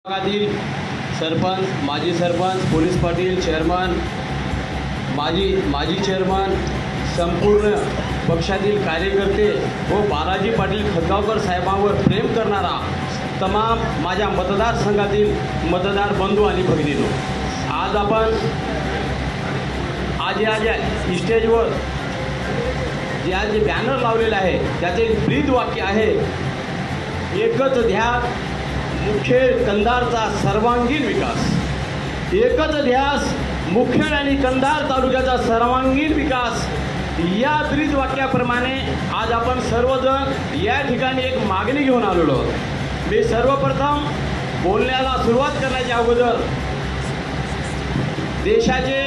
भागातील सरपंच, माजी sarpanch, police Patil, chairman, माजी चेअरमन, संपूर्ण पक्षातील कार्यकर्ते व बालाजी पाटील खतगावकर साहेबांवर प्रेम करणारा तमाम माझ्या मतदारसंघातील मतदार बंधू आणि भगिनींनो, आज या स्टेजवर जे बॅनर लावलेलं आहे त्याचे ब्रीद वाक्य आहे, एकच ध्यास मुखेड कंधारचा सर्वांगीण विकास। एकच ध्यास मुखेड आणि कंधार तालुक्याचा सर्वांगीण विकास या ब्रीद वाक्याप्रमाणे आज आपण सर्वजण या ठिकाणी एक मागणी घेऊन आलेलो आहोत। मी सर्वप्रथम बोलण्याला सुरुवात करण्याच्या अगोदर देशाचे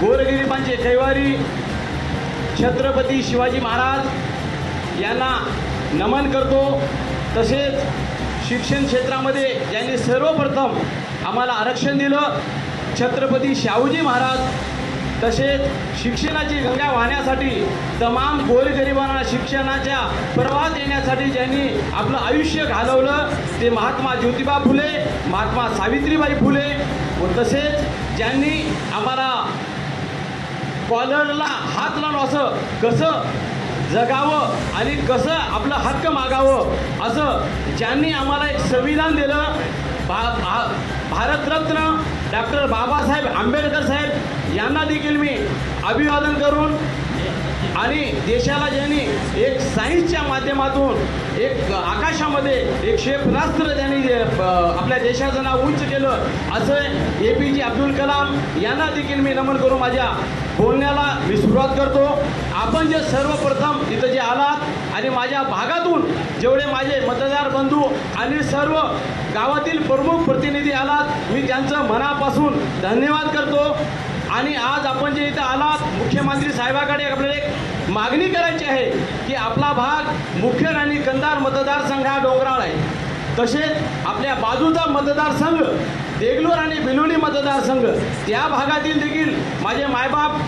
गोरगरिबांचे कैवारी छत्रपती शिवाजी महाराज यांना नमन करतो। तसेच शिक्षण क्षेत्रामध्ये ज्यांनी सर्वप्रथम आम्हाला आरक्षण दिलं छत्रपती शाहूजी महाराज, तसेच शिक्षणाची गंगा वाहण्यासाठी तमाम गोरगरिबांना शिक्षणाच्या प्रवाहात येण्यासाठी ज्यांनी आपलं आयुष्य घालवलं ते महात्मा ज्योतिबा फुले, महात्मा सावित्रीबाई फुले व तसेच ज्यांनी आम्हाला कॉलरला हात लावून असं कसं जगावं आणि कसं आपलं हक्क मागावं असं ज्यांनी आम्हाला एक संविधान दिलं, भारतरत्न डॉक्टर बाबासाहेब आंबेडकर साहेब यांना देखील मी अभिवादन करून आणि देशाला ज्यांनी एक सायन्सच्या माध्यमातून एक आकाशामध्ये एक क्षेपणास्त्र त्यांनी आपल्या देशाचं नाव उंच केलं असं APJ अब्दुल कलाम यांना देखील मी नमन करून माझ्या बोलण्याला मी सुरुवात करतो। आपण जे सर्वप्रथम इथं जे आलात आणि माझ्या भागातून जेवढे माझे मतदार बंधू आणि सर्व गावातील प्रमुख प्रतिनिधी आलात, मी त्यांचं मनापासून धन्यवाद करतो। आणि आज आपण जे इथं आलात मुख्यमंत्री साहेबांकडे आपल्याला एक मागणी करायची आहे की आपला भाग मुखेड आणि कंधार मतदारसंघ हा डोंगराळ आहे, तसेच आपल्या बाजूचा मतदारसंघ देगलूर आणि बिलोली मतदारसंघ त्या भागातील देखील माझे मायबाप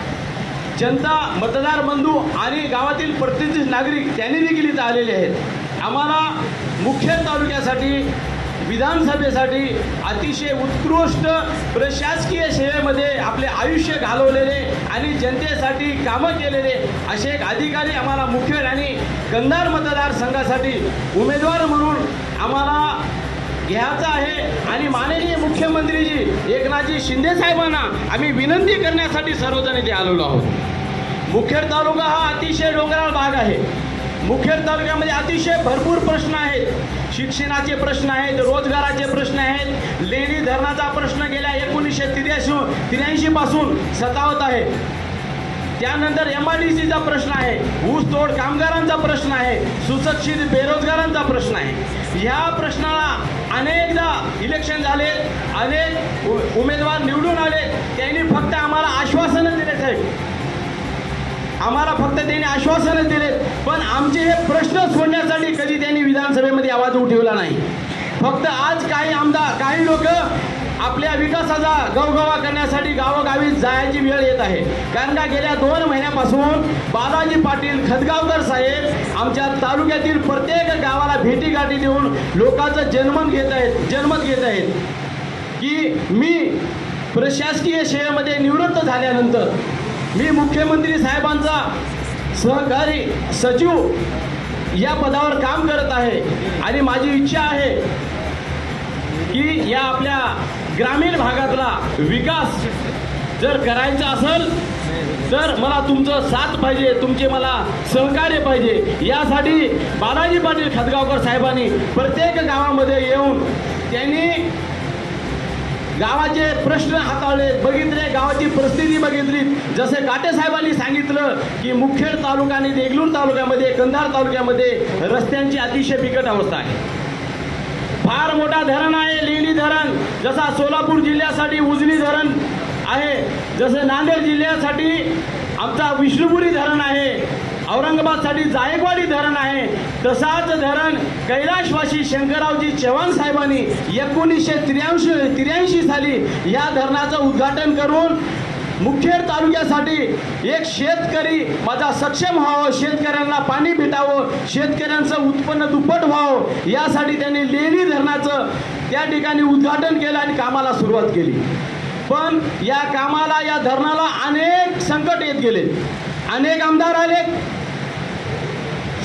जनता मतदार बंधू आणि गावातील प्रतिष्ठित नागरिक त्यांनी देखील इथं आलेले आहेत। आम्हाला मुखेड तालुक्यासाठी विधानसभेसाठी अतिशय उत्कृष्ट प्रशासकीय सेवेमध्ये आपले आयुष्य घालवलेले आणि जनतेसाठी कामं केलेले असे एक अधिकारी आम्हाला मुखेड आणि कंधार मतदारसंघासाठी उमेदवार म्हणून आम्हाला घ्यायचा आहे। आणि माननीय मुख्यमंत्रीजी एकनाथजी शिंदे साहेबांना आम्ही विनंती करण्यासाठी सर्वजण इथे आलेलो आहोत। मुखेड तालुका हा अतिशय डोंगराळ भाग आहे। मुखेड तालुक्यामध्ये अतिशय भरपूर प्रश्न आहेत, शिक्षणाचे प्रश्न आहेत, रोजगाराचे प्रश्न आहेत, लेणी धरणाचा प्रश्न गेल्या 1983 पासून सतावत आहे। त्यानंतर MIDCचा प्रश्न आहे, ऊसतोड कामगारांचा प्रश्न आहे, सुशिक्षित बेरोजगारांचा प्रश्न आहे। ह्या प्रश्नाला अनेकदा इलेक्शन झाले, अनेक उमेदवार निवडून आले, त्यांनी फक्त आम्हाला आश्वासनं दिले साहेब, आम्हाला फक्त त्यांनी आश्वासनं दिले, पण आमचे हे प्रश्न सोडण्यासाठी कधी त्यांनी विधानसभेमध्ये आवाज उठवला नाही। फक्त आज काही आमदार काही लोक आपल्या विकासाचा गवगवा करण्यासाठी गावोगावी जायची वेळ येत आहे, कारण का गेल्या 2 महिन्यापासून बालाजी पाटील खतगावकर साहेब आमच्या तालुक्यातील प्रत्येक गावाला भेटीगाठी देऊन लोकांचं जनमत घेत आहेत की मी प्रशासकीय सेवेमध्ये निवृत्त झाल्यानंतर मी मुख्यमंत्री साहेबांचा सहकारी सचिव या पदावर काम करत आहे आणि माझी इच्छा आहे की या आपल्या ग्रामीण भागातला विकास जर करायचा असेल तर मला तुमचं साथ पाहिजे, तुमचे मला सहकार्य पाहिजे। यासाठी बालाजी पाटील खतगावकर साहेबांनी प्रत्येक गावामध्ये येऊन त्यांनी गावाचे प्रश्न हाताळले, बघितले, गावाची परिस्थिती बघितली। जसे काटे साहेबांनी सांगितलं की मुखेड तालुका आणि देगलूर तालुक्यामध्ये कंधार तालुक्यामध्ये रस्त्यांची अतिशय बिकट अवस्था आहे। फार मोठा धरण आहे लेणी धरण, जसा सोलापूर जिल्ह्यासाठी उजनी धरण आहे, जसं नांदेड जिल्ह्यासाठी आमचा विष्णुपुरी धरण आहे, औरंगाबादसाठी जायकवाडी धरण आहे, तसाच धरण कैलाशवासी शंकररावजी चव्हाण साहेबांनी 1983 साली या धरणाचं उद्घाटन करून मुखेड तालुक्यासाठी एक शेतकरी माझा सक्षम व्हावं, शेतकऱ्यांना पाणी भेटावं, शेतकऱ्यांचं उत्पन्न दुप्पट व्हावं यासाठी त्यांनी लेणी धरणाचं त्या ठिकाणी उद्घाटन केलं आणि कामाला सुरुवात केली. पण या कामाला, या धरणाला अनेक संकट येत गेले. अनेक आमदार आले,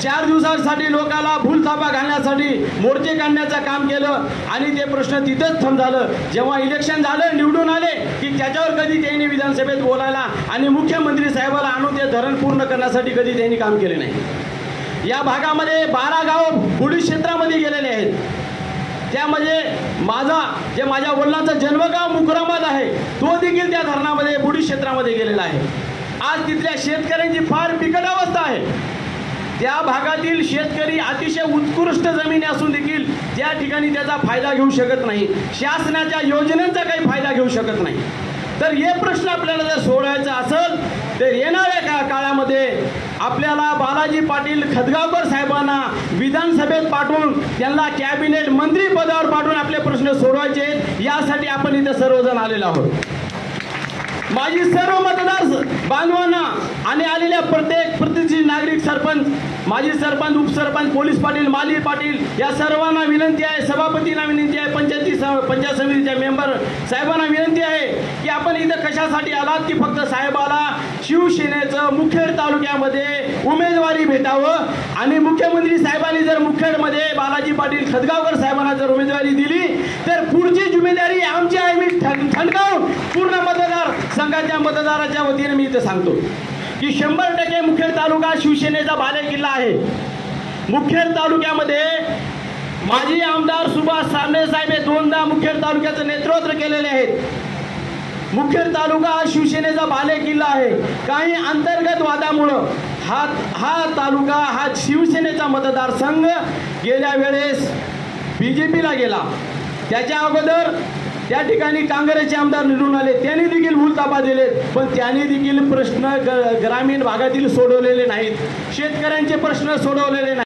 4 दिवसांसाठी लोकांना भूलथापा घालण्यासाठी मोर्चे काढण्याचं काम केलं आणि ते प्रश्न तिथंच थांब झालं. जेव्हा इलेक्शन झालं, निवडून आले की त्याच्यावर कधी त्यांनी विधानसभेत बोलायला आणि मुख्यमंत्री साहेबाला आणून ते धरण पूर्ण करण्यासाठी कधी त्यांनी काम केले नाही. या भागामध्ये 12 गाव बुडी क्षेत्रामध्ये गेलेले आहेत. त्यामध्ये माझ्या वडिलांचा जन्मगाव मुकराबाद आहे, तो देखील त्या धरणामध्ये बुडी क्षेत्रामध्ये गेलेला आहे. आज तिथल्या शेतकऱ्यांची फार बिकट अवस्था आहे. त्या भागातील शेतकरी अतिशय उत्कृष्ट जमीन असून देखील त्या ठिकाणी त्याचा फायदा घेऊ शकत नाही, शासनाच्या योजनांचा काही फायदा घेऊ शकत नाही. तर हे प्रश्न आपल्याला जर सोडवायचा असेल तर येणाऱ्या काळामध्ये आपल्याला बालाजी पाटील खदगावकर साहेबांना विधानसभेत पाठवून त्यांना कॅबिनेट मंत्री पदावर पाठवून आपले प्रश्न सोडवायचे आहेत. यासाठी आपण इथे सर्वजण आलेलो आहोत. माझी सर्व मतदार बांधवांना आणि आलेल्या प्रत्येक प्रतिष्ठित नागरिक, सरपंच, माजी सरपंच, उपसरपंच, पोलीस पाटील, माली पाटील या सर्वांना विनंती आहे, सभापतींना विनंती आहे, पंचायत समितीच्या मेंबर साहेबांना विनंती आहे की आपण इथं कशासाठी आलात की फक्त साहेबाला शिवसेनेचं मुखेड तालुक्यामध्ये उमेदवारी भेटावं आणि मुख्यमंत्री साहेबांनी जर मुखेडमध्ये बालाजी पाटील खदगावकर साहेबांना जर उमेदवारी दिली तर पुढची जिम्मेदारी आमची आहे. मी ठणकावून पूर्ण मतदार संघाच्या मतदाराच्या वतीने मी इथे सांगतो की 100% मुखेड तालुका शिवसेनेचा बालेकिल्ला आहे. मुखेड तालुक्यामध्ये माजी आमदार सुभाष सामने साहेब हे 2दा मुखेड तालुक्याचं नेतृत्व केलेले आहेत. मुखेड तालुका हा शिवसेनेचा बालेकिल्ला आहे. काही अंतर्गत वादामुळं हा तालुका, हा शिवसेनेचा मतदारसंघ गेल्या वेळेस BJPला गेला. त्याच्या अगोदर त्या ठिकाणी काँग्रेसचे आमदार निवडून आले, त्यांनी देखील भूलथापा दिले, पण त्यांनी देखील प्रश्न ग्रामीण भागातील सोडवलेले नाहीत, शेतकऱ्यांचे प्रश्न सोडवलेले नाहीत.